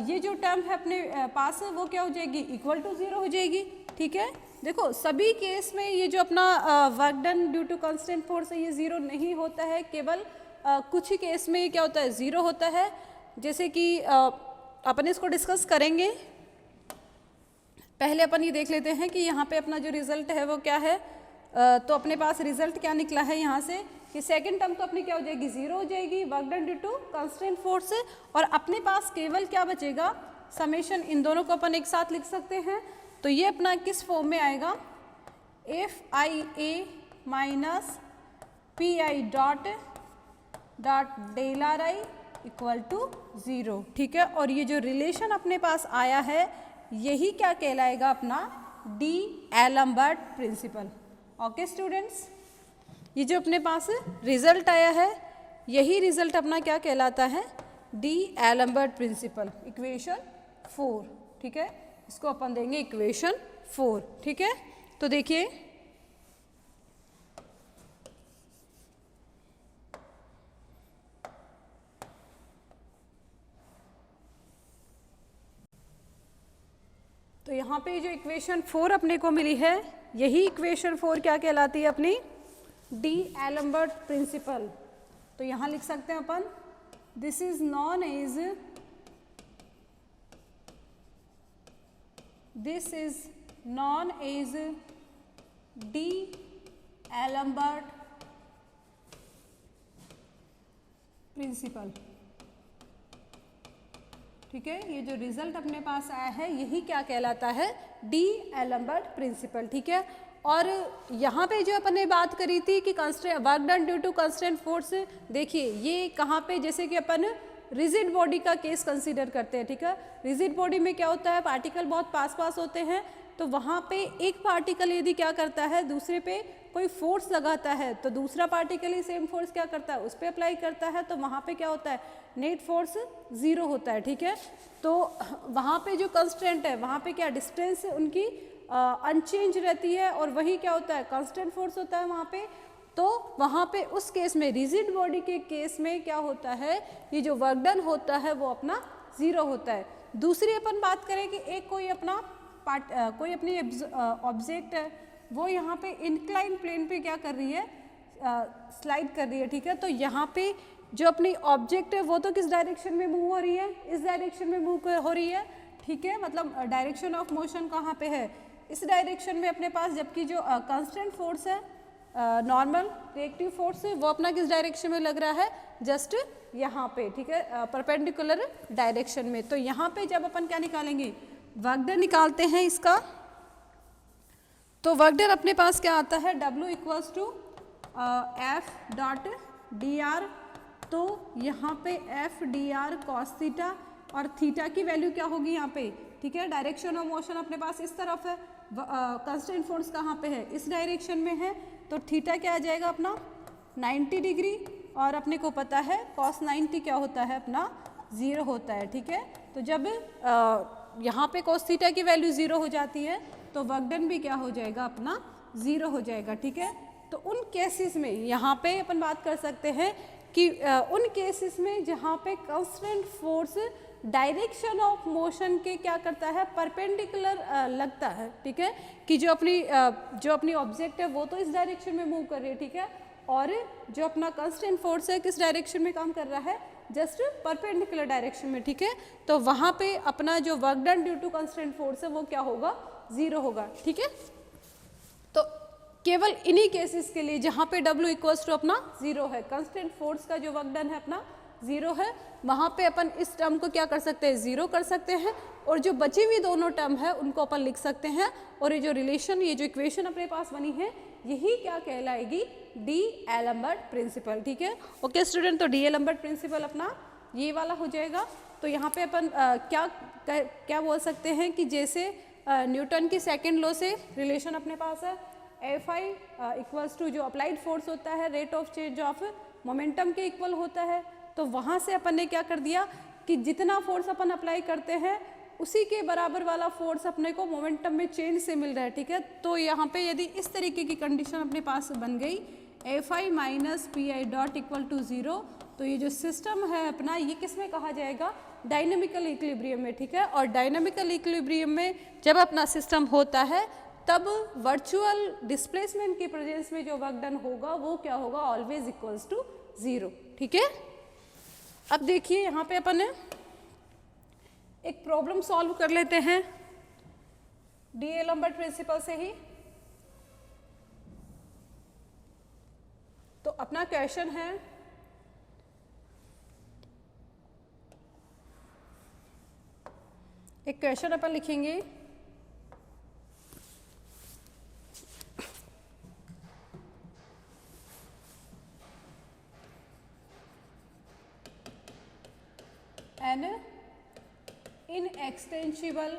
ये जो टर्म है अपने पास वो क्या हो जाएगी, इक्वल टू 0 हो जाएगी। ठीक है, देखो सभी केस में ये जो अपना work done due to constant force है ये 0 नहीं होता है, केवल कुछ ही केस में क्या होता है, 0 होता है। जैसे कि अपन इसको डिस्कस करेंगे, पहले अपन ये देख लेते हैं कि यहाँ पे अपना जो रिजल्ट है वो क्या है। तो अपने पास रिजल्ट क्या निकला है यहाँ से कि सेकंड टर्म तो अपनी क्या हो जाएगी, 0 हो जाएगी, work done due to constant force. और अपने पास केवल क्या बचेगा, समेशन, इन दोनों को अपन एक साथ लिख सकते हैं। तो ये अपना किस फॉर्म में आएगा, Fia minus Pi dot del are I equal to 0। ठीक है, और ये जो रिलेशन अपने पास आया है यही क्या कहलाएगा, अपना D'Alembert प्रिंसिपल। ओके स्टूडेंट्स, ये जो अपने पास रिजल्ट आया है यही रिजल्ट अपना क्या कहलाता है, D'Alembert प्रिंसिपल, इक्वेशन 4। ठीक है, इसको अपन देंगे इक्वेशन 4। ठीक है, तो देखिए तो यहाँ पे जो इक्वेशन 4 अपने को मिली है यही इक्वेशन 4 क्या कहलाती है, अपनी D'Alembert प्रिंसिपल। तो यहाँ लिख सकते हैं अपन this is known as D Alembert principle. ठीक है, ये जो रिजल्ट अपने पास आया है यही क्या कहलाता है, डी एलम्बर्ट प्रिंसिपल। ठीक है, और यहाँ पे जो अपन ने बात करी थी कि work done due to constant force, देखिए ये कहाँ पे, जैसे कि अपन रिजिड बॉडी का केस कंसीडर करते हैं। ठीक है, रिजिड बॉडी में क्या होता है, पार्टिकल बहुत पास पास होते हैं, तो वहाँ पे एक पार्टिकल यदि क्या करता है, दूसरे पे कोई फोर्स लगाता है तो दूसरा पार्टिकल ही सेम फोर्स क्या करता है, उस पर अप्लाई करता है, तो वहाँ पे क्या होता है, नेट फोर्स जीरो होता है। ठीक है, तो वहाँ पे जो कंस्टेंट है वहाँ पे क्या डिस्टेंस उनकी अनचेंज रहती है, और वही क्या होता है, कांस्टेंट फोर्स होता है वहाँ पे। तो वहाँ पे उस केस में, रिजिड बॉडी के केस में क्या होता है, ये जो वर्क डन होता है वो अपना जीरो होता है। दूसरी अपन बात करें कि एक कोई अपना कोई अपनी ऑब्जेक्ट है, वो यहाँ पे इंक्लाइन प्लेन पे क्या कर रही है, स्लाइड कर रही है। ठीक है, तो यहाँ पे जो अपनी ऑब्जेक्ट है वो तो किस डायरेक्शन में मूव हो रही है, इस डायरेक्शन में मूव हो रही है। ठीक है, मतलब डायरेक्शन ऑफ मोशन कहाँ पे है, इस डायरेक्शन में अपने पास, जबकि जो कांस्टेंट फोर्स है, नॉर्मल रिएक्टिव फोर्स है, वो अपना किस डायरेक्शन में लग रहा है, जस्ट यहाँ पे। ठीक है, परपेंडिकुलर डायरेक्शन में। तो यहाँ पे जब अपन क्या निकालेंगे, वर्क डन निकालते हैं इसका, तो वर्क डन अपने पास क्या आता है, W equals to F dot d r. तो यहाँ पे F d r cos theta, और थीटा की वैल्यू क्या होगी यहाँ पे। ठीक है, डायरेक्शन ऑफ मोशन अपने पास इस तरफ है, कांस्टेंट फोर्स कहाँ पे है, इस डायरेक्शन में है, तो थीटा क्या आ जाएगा अपना 90 डिग्री, और अपने को पता है कॉस 90 क्या होता है, अपना ज़ीरो होता है। ठीक है, तो जब यहाँ पे कॉस थीटा की वैल्यू ज़ीरो हो जाती है तो वर्क डन भी क्या हो जाएगा, अपना ज़ीरो हो जाएगा। ठीक है, तो उन केसेस में यहाँ पे अपन बात कर सकते हैं कि उन केसेस में जहाँ पे constant force direction of motion के क्या करता है, परपेंडिकुलर लगता है। ठीक है, कि जो अपनी ऑब्जेक्ट है वो तो इस डायरेक्शन में मूव कर रही है। ठीक है, और जो अपना कांस्टेंट फोर्स है किस डायरेक्शन में काम कर रहा है, जस्ट परपेंडिकुलर डायरेक्शन में। ठीक है, तो वहाँ पे अपना जो work done due to constant force है वो क्या होगा, ज़ीरो होगा। ठीक है, तो केवल इन्हीं केसेस के लिए जहाँ पे W इक्वल्स टू अपना ज़ीरो है, कांस्टेंट फोर्स का जो वर्क डन है अपना ज़ीरो है, वहाँ पे अपन इस टर्म को क्या कर सकते हैं, ज़ीरो कर सकते हैं, और जो बची हुई दोनों टर्म है उनको अपन लिख सकते हैं, और ये जो रिलेशन, ये जो इक्वेशन अपने पास बनी है, यही क्या कहलाएगी, डी एलम्बर्ट प्रिंसिपल। ठीक है, ओके स्टूडेंट, तो डी एलम्बर्ट प्रिंसिपल अपना ये वाला हो जाएगा। तो यहाँ पे अपन क्या बोल सकते हैं कि जैसे न्यूटन की सेकेंड लॉ से रिलेशन अपने पास है, एफ आई इक्वल्स टू जो अप्लाइड फोर्स होता है rate of change of momentum के इक्वल होता है। तो वहाँ से अपन ने क्या कर दिया कि जितना फोर्स अपन अप्लाई करते हैं उसी के बराबर वाला फोर्स अपने को मोमेंटम में चेंज से मिल रहा है। ठीक है, तो यहाँ पे यदि इस तरीके की कंडीशन अपने पास बन गई, F i minus p i dot equal to zero, तो ये जो सिस्टम है अपना, ये किस में कहा जाएगा, डायनामिकल इक्विलिब्रियम में। ठीक है, और डायनामिकल इक्विलिब्रियम में जब अपना सिस्टम होता है तब वर्चुअल डिस्प्लेसमेंट की प्रेजेंस में जो वर्क डन होगा वो क्या होगा, ऑलवेज इक्वल्स टू ज़ीरो। ठीक है, अब देखिए यहाँ पे अपन एक प्रॉब्लम सॉल्व कर लेते हैं डी एलम्बर्ट प्रिंसिपल से ही। तो अपना क्वेश्चन है, एक क्वेश्चन अपन लिखेंगे, an inextensible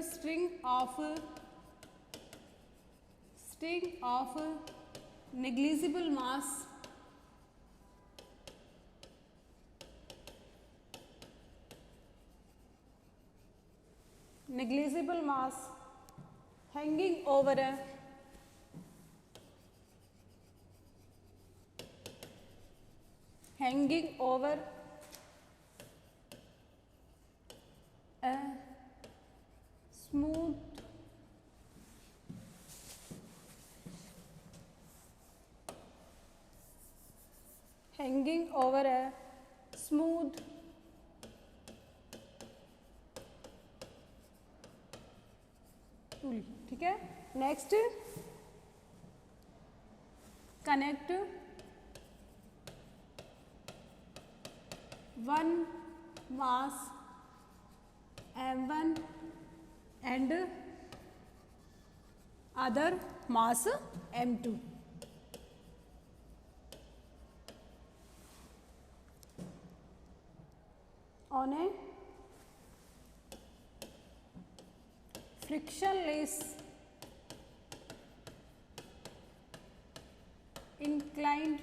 string of negligible mass hanging over a smooth hanging over a smooth pulley, ठीक है। Next, connect one mass m1 and other mass m2। on a frictionless inclined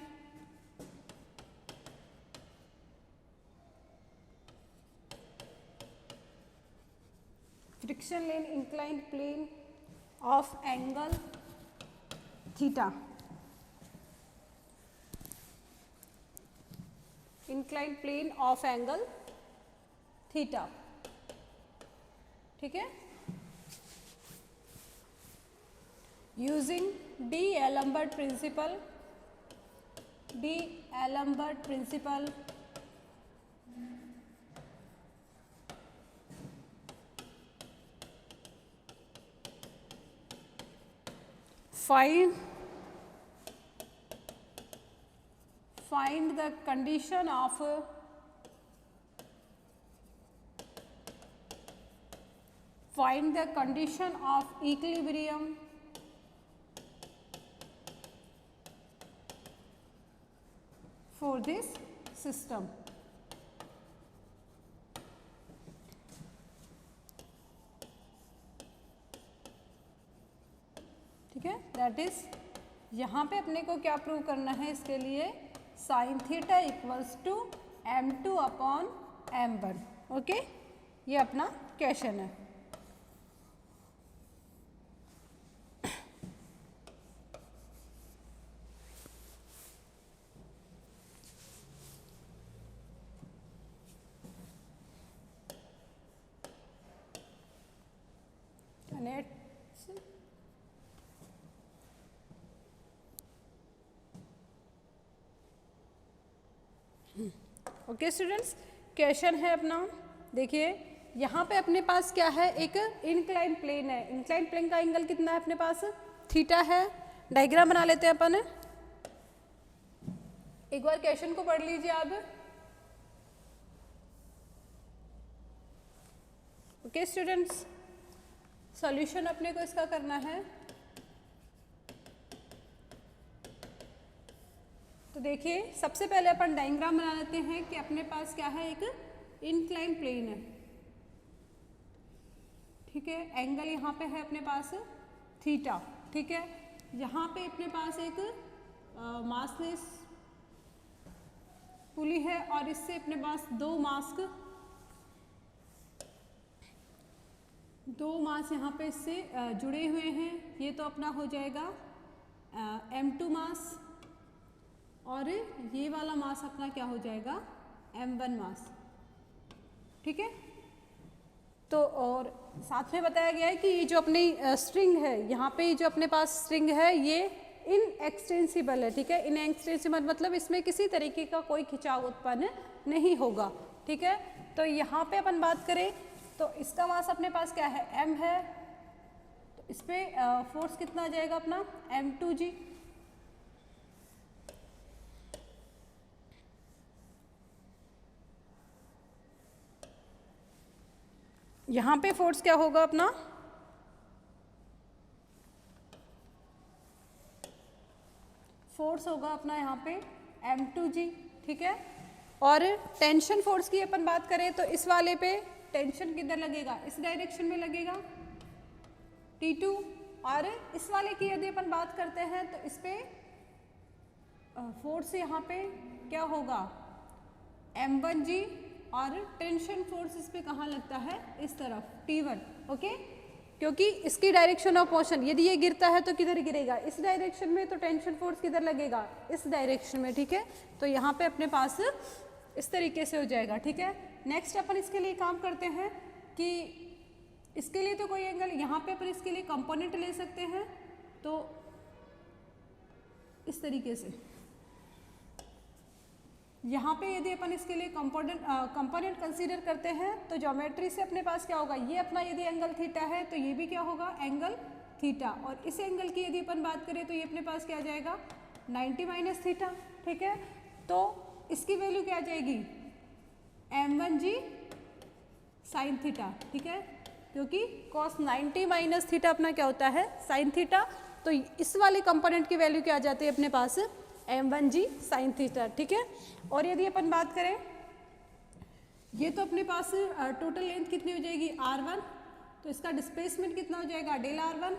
plane of angle theta, inclined plane of angle theta, ठीक है। using D'Alembert principle find the condition of equilibrium for this system। ठीक है, that is यहाँ पे अपने को क्या prove करना है, इसके लिए sine theta equals to m2 upon m1। Okay, ये अपना क्वेश्चन है। ओके स्टूडेंट्स, क्वेश्चन है अपना, देखिए यहाँ पे अपने पास क्या है, एक इंक्लाइन प्लेन है। इंक्लाइन प्लेन का एंगल कितना है अपने पास, थीटा है। डायग्राम बना लेते हैं अपन, एक बार क्वेश्चन को पढ़ लीजिए आप। ओके स्टूडेंट्स, सॉल्यूशन अपने को इसका करना है। तो देखिए सबसे पहले अपन डायग्राम बना लेते हैं कि अपने पास क्या है, एक इंक्लाइन प्लेन है, ठीक है। एंगल यहाँ पे है अपने पास थीटा, ठीक है। यहाँ पे अपने पास एक मासलेस पुली है और इससे अपने पास दो मास यहाँ पे इससे जुड़े हुए हैं। ये तो अपना हो जाएगा m2 मास, और ये वाला मास अपना क्या हो जाएगा, m1 मास, ठीक है। तो और साथ में बताया गया है कि ये जो अपनी स्ट्रिंग है, यहाँ पे जो अपने पास स्ट्रिंग है ये इनएक्सटेंसिबल है, ठीक है। इनएक्सटेंसिबल मतलब इसमें किसी तरीके का कोई खिंचाव उत्पन्न नहीं होगा, ठीक है। तो यहाँ पे अपन बात करें तो इसका मास अपने पास क्या है, m है, तो इस पर फोर्स कितना आ जाएगा अपना m2g। यहाँ पे फोर्स क्या होगा अपना, फोर्स होगा अपना यहाँ पे m2g, ठीक है। और टेंशन फोर्स की अपन बात करें तो इस वाले पे टेंशन किधर लगेगा, इस डायरेक्शन में लगेगा T2, और इस वाले की यदि अपन बात करते हैं तो इस पे फोर्स यहाँ पे क्या होगा m1g, और टेंशन फोर्स इस पे कहाँ लगता है, इस तरफ T1, ओके। क्योंकि इसकी डायरेक्शन ऑफ मोशन, यदि ये गिरता है तो किधर गिरेगा, इस डायरेक्शन में, तो टेंशन फोर्स किधर लगेगा, इस डायरेक्शन में, ठीक है। तो यहाँ पे अपने पास इस तरीके से हो जाएगा, ठीक है। नेक्स्ट अपन इसके लिए काम करते हैं कि इसके लिए तो कोई एंगल, यहाँ पे अपन इसके लिए कंपोनेंट ले सकते हैं, तो इस तरीके से यहाँ पे यदि अपन इसके लिए कंपोनेंट कंसीडर करते हैं तो ज्योमेट्री से अपने पास क्या होगा, ये अपना यदि एंगल थीटा है तो ये भी क्या होगा, एंगल थीटा, और इस एंगल की यदि अपन बात करें तो ये अपने पास क्या आ जाएगा, 90 माइनस थीटा। ठीक है, तो इसकी वैल्यू क्या आ जाएगी, m1g साइन थीटा। ठीक है, क्योंकि cos 90 माइनस थीटा अपना क्या होता है, साइन थीटा, तो इस वाले कंपोनेंट की वैल्यू क्या आ जाती है अपने पास, m1g साइन थीटा। ठीक है, और यदि अपन बात करें, ये तो अपने पास टोटल लेंथ कितनी हो जाएगी, r1, तो इसका डिस्प्लेसमेंट कितना हो जाएगा, डेल r1,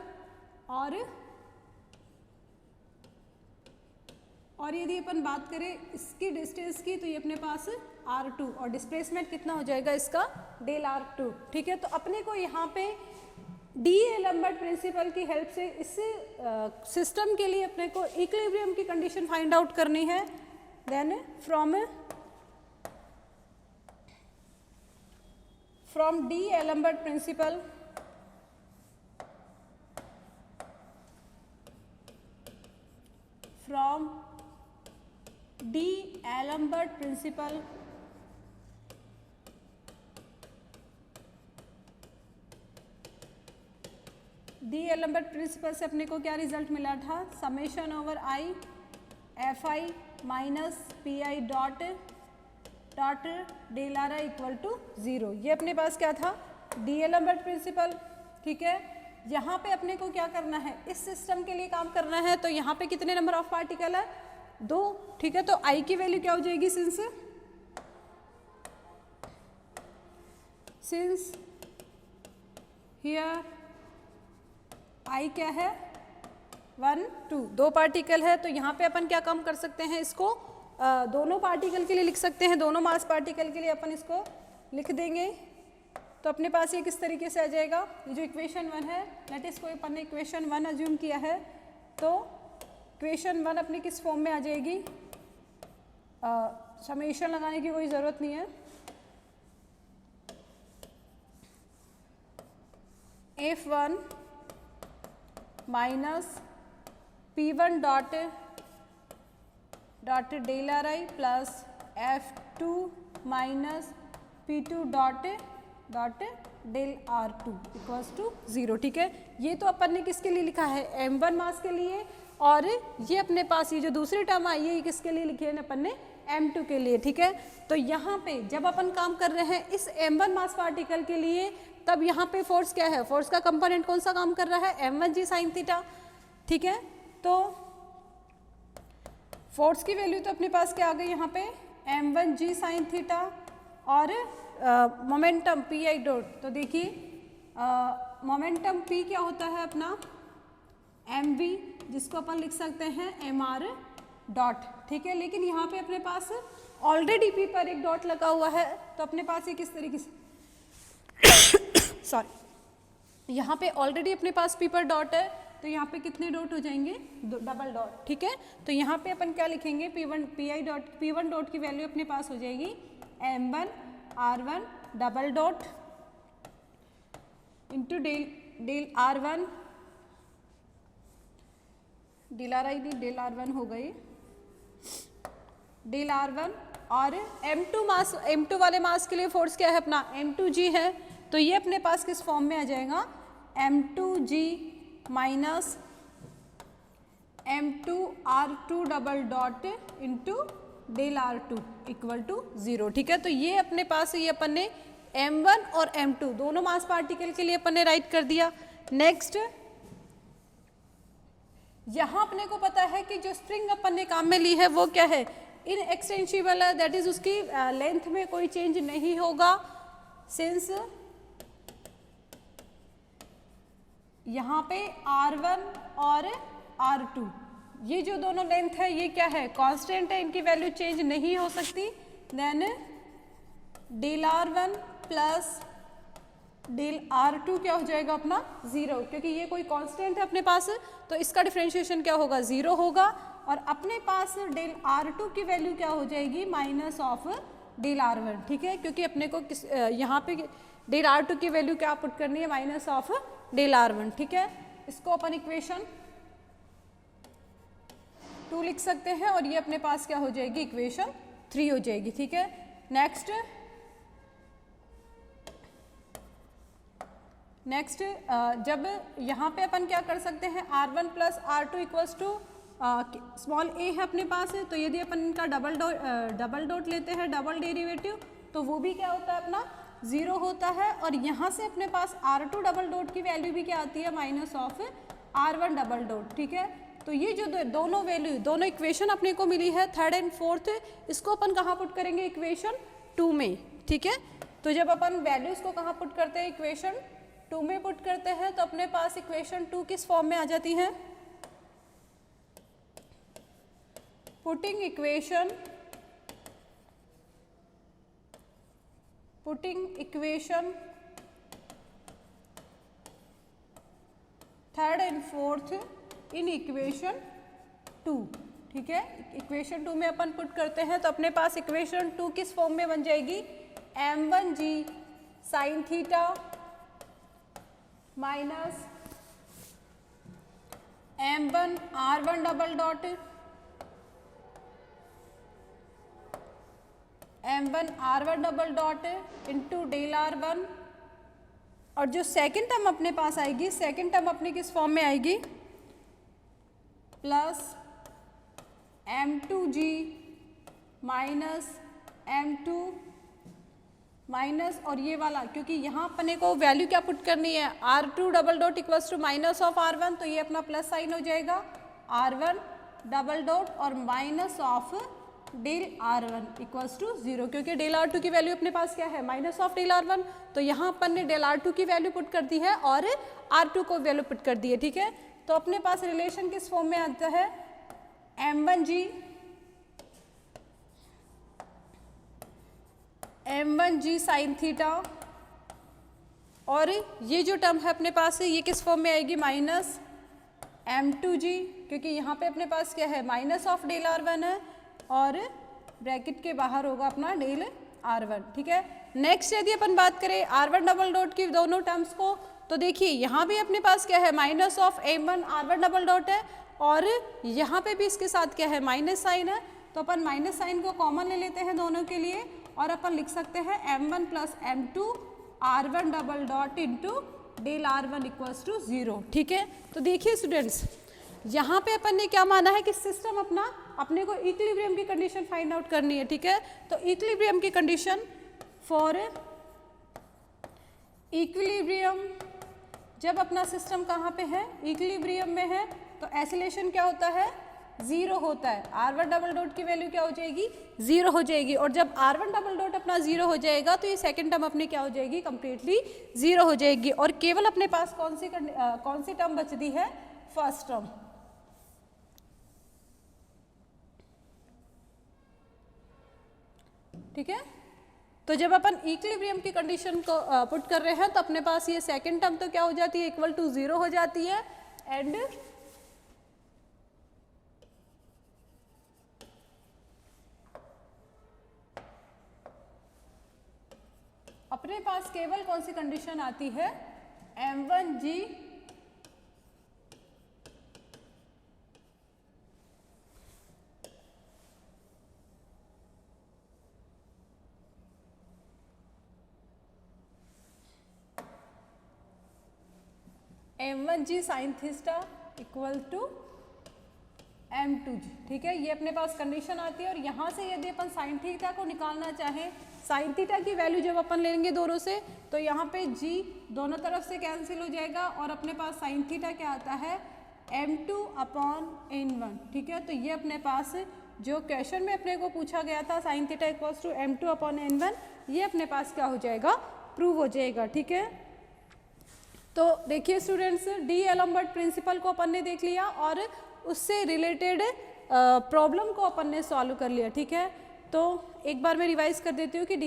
और यदि अपन बात करें इसकी डिस्टेंस की तो ये अपने पास r2, और डिस्प्लेसमेंट कितना हो जाएगा इसका, डेल r2। ठीक है, तो अपने को यहाँ पे डी-एलम्बर्ट प्रिंसिपल की हेल्प से इस सिस्टम के लिए अपने को इक्विलिब्रियम की कंडीशन फाइंड आउट करनी है। Then from D'Alembert principle D'Alembert principle D'Alembert principle से अपने को क्या रिजल्ट मिला था, summation over i F i minus p i dot del are I equal to 0। ये अपने पास क्या था, डी-एलम्बर्ट प्रिंसिपल। ठीक है, यहाँ पे अपने को क्या करना है, इस सिस्टम के लिए काम करना है, तो यहाँ पे कितने नंबर ऑफ पार्टिकल है, 2। ठीक है, तो आई की वैल्यू क्या हो जाएगी, सिंस हियर आई क्या है, 1 2, 2 पार्टिकल है, तो यहाँ पे अपन क्या काम कर सकते हैं, इसको दोनों पार्टिकल के लिए लिख सकते हैं, दोनों मास पार्टिकल के लिए अपन इसको लिख देंगे। तो अपने पास ये किस तरीके से आ जाएगा, ये जो इक्वेशन 1 है, लेट इस को अपन ने इक्वेशन 1 अज्यूम किया है, तो इक्वेशन 1 अपनी किस फॉर्म में आ जाएगी, समेशन लगाने की कोई ज़रूरत नहीं है, F1 minus P1 dot del are I plus F2 minus P2 dot del R2 equals to 0। ठीक है, ये तो अपन ने किसके लिए लिखा है, M1 मास के लिए, और ये अपने पास ये जो दूसरी टर्म आई है ये किसके लिए लिखी है अपन ने, M2 के लिए। ठीक है, तो यहाँ पे जब अपन काम कर रहे हैं इस M1 मास पार्टिकल के लिए, तब यहाँ पे फोर्स क्या है, फोर्स का कंपोनेंट कौन सा काम कर रहा है, m1g साइन थीटा। ठीक है, तो फोर्स की वैल्यू तो अपने पास क्या आ गई यहाँ पे, m1g साइन थीटा, और मोमेंटम पी आई डॉट, तो देखिए मोमेंटम p क्या होता है अपना, mv, जिसको अपन लिख सकते हैं mr डॉट। ठीक है, लेकिन यहाँ पे अपने पास ऑलरेडी p पर एक डॉट लगा हुआ है, तो अपने पास ये किस तरीके से सॉरी, यहाँ पे ऑलरेडी अपने पास p पर डॉट है, तो यहाँ पे कितने डॉट हो जाएंगे, डबल डॉट। ठीक है, तो यहाँ पे अपन क्या लिखेंगे, p1 डॉट की वैल्यू अपने पास हो जाएगी m1 r1 double dot into del r1, del are i नहीं, डेल r1 हो गई, डेल r1, और m2 मास, m2 वाले मास के लिए फोर्स क्या है अपना, m2g है, तो ये अपने पास किस फॉर्म में आ जाएगा, m2g minus m2 r2 double dot into del r2 equal to 0। ठीक है, तो ये अपने पास ये अपन ने m1 और m2 दोनों मास पार्टिकल के लिए अपन ने राइट कर दिया। नेक्स्ट, यहाँ अपने को पता है कि जो स्ट्रिंग अपन ने काम में ली है वो क्या है, इनएक्सटेंशिबल है, दैट इज उसकी लेंथ में कोई चेंज नहीं होगा, सिंस यहाँ पे R1 और R2 ये जो दोनों लेंथ है ये क्या है, कांस्टेंट है, इनकी वैल्यू चेंज नहीं हो सकती। Then del R1 plus del R2 क्या हो जाएगा अपना 0, क्योंकि ये कोई कांस्टेंट है अपने पास, तो इसका डिफरेंशिएशन क्या होगा, 0 होगा, और अपने पास डेल R2 की वैल्यू क्या हो जाएगी, माइनस ऑफ डेल R1। ठीक है, क्योंकि अपने को यहाँ पे डेल R2 की वैल्यू क्या पुट करनी है, माइनस ऑफ डेल R1। ठीक है, इसको अपन इक्वेशन 2 लिख सकते हैं, और ये अपने पास क्या हो जाएगी, इक्वेशन 3 हो जाएगी, ठीक है। नेक्स्ट जब यहाँ पे अपन क्या कर सकते हैं, R1 plus R2 equals to small a है अपने पास है, तो यदि अपन इनका डबल डॉट लेते हैं, डबल डेरिवेटिव, तो वो भी क्या होता है अपना 0 होता है। और यहाँ से अपने पास R2 डबल डॉट की वैल्यू भी क्या आती है, minus of R1 double dot, ठीक है। तो ये जो दोनों वैल्यू, दोनों इक्वेशन अपने को मिली है, थर्ड एंड फोर्थ, इसको अपन कहाँ पुट करेंगे, इक्वेशन 2 में, ठीक है। तो जब अपन वैल्यूज को कहाँ पुट करते हैं, इक्वेशन 2 में पुट करते हैं, तो अपने पास इक्वेशन 2 किस फॉर्म में आ जाती है, putting equation third and fourth in equation 2, ठीक है। इक्वेशन 2 में अपन पुट करते हैं, तो अपने पास इक्वेशन 2 किस फॉर्म में बन जाएगी, m1g sine theta minus m1 r1 double dot m1 r1 double dot into del r1, और जो सेकेंड टर्म अपने पास आएगी, सेकेंड टर्म अपनी किस फॉर्म में आएगी, plus m2g minus m2 minus, और ये वाला क्योंकि यहाँ अपने को वैल्यू क्या पुट करनी है, R2 double dot equals to minus of R1, तो ये अपना प्लस साइन हो जाएगा, R1 डबल डॉट और minus of del R1 equals to 0, क्योंकि डेल R2 की वैल्यू अपने पास क्या है, माइनस ऑफ डेल R1, तो यहाँ अपन ने डेल R2 की वैल्यू पुट कर दी है और R2 को वैल्यू पुट कर दी है, ठीक है। तो अपने पास रिलेशन किस फॉर्म में आता है, m1g साइन थीटा, और ये जो टर्म है अपने पास है, ये किस फॉर्म में आएगी, माइनस m2g, क्योंकि यहाँ पे अपने पास क्या है, माइनस ऑफ डेल R1 है, और ब्रैकेट के बाहर होगा अपना डेल R1, ठीक है। नेक्स्ट यदि अपन बात करें R1 डबल डॉट की दोनों टर्म्स को, तो देखिए यहाँ भी अपने पास क्या है, minus of m1 R1 double dot है, और यहाँ पे भी इसके साथ क्या है, माइनस साइन है, तो अपन माइनस साइन को कॉमन ले लेते हैं दोनों के लिए, और अपन लिख सकते हैं m1 plus m2 R1 double dot into del R1 equals to 0, ठीक है। तो देखिए स्टूडेंट्स, यहाँ पे अपन ने क्या माना है कि सिस्टम अपने को इक्विलिब्रियम की कंडीशन फाइंड आउट करनी है, ठीक है। तो इक्विलिब्रियम की कंडीशन, फॉर इक्विलिब्रियम, जब अपना सिस्टम कहाँ पे है, इक्विलिब्रियम में है, तो एसिलेशन क्या होता है, 0 होता है। R1 डबल डॉट की वैल्यू क्या हो जाएगी, 0 हो जाएगी, और जब R1 डबल डॉट अपना 0 हो जाएगा, तो ये सेकंड टर्म अपनी क्या हो जाएगी, कंप्लीटली 0 हो जाएगी, और केवल अपने पास कौन सी टर्म बचती है, फर्स्ट टर्म, ठीक है। तो जब अपन इक्विलिब्रियम की कंडीशन को पुट कर रहे हैं, तो अपने पास ये सेकंड टर्म तो क्या हो जाती है, इक्वल टू 0 हो जाती है, एंड अपने पास केवल कौन सी कंडीशन आती है, m1g m1g sine theta equal to m2g, ठीक है। ये अपने पास कंडीशन आती है, और यहाँ से यदि अपन साइन थीटा को निकालना चाहें, साइन थीटा की वैल्यू जब अपन लेंगे दोनों से, तो यहाँ पे g दोनों तरफ से कैंसिल हो जाएगा, और अपने पास साइन थीटा क्या आता है, m2 अपॉन n1, ठीक है। तो ये अपने पास जो क्वेश्चन में अपने को पूछा गया था, sine theta equals to m2 upon n1, ये अपने पास क्या हो जाएगा, प्रूव हो जाएगा, ठीक है। तो देखिए स्टूडेंट्स, डी एलम्बर्ट प्रिंसिपल को अपन ने देख लिया, और उससे रिलेटेड प्रॉब्लम को अपन ने सॉल्व कर लिया, ठीक है। तो एक बार मैं रिवाइज कर देती हूँ कि डी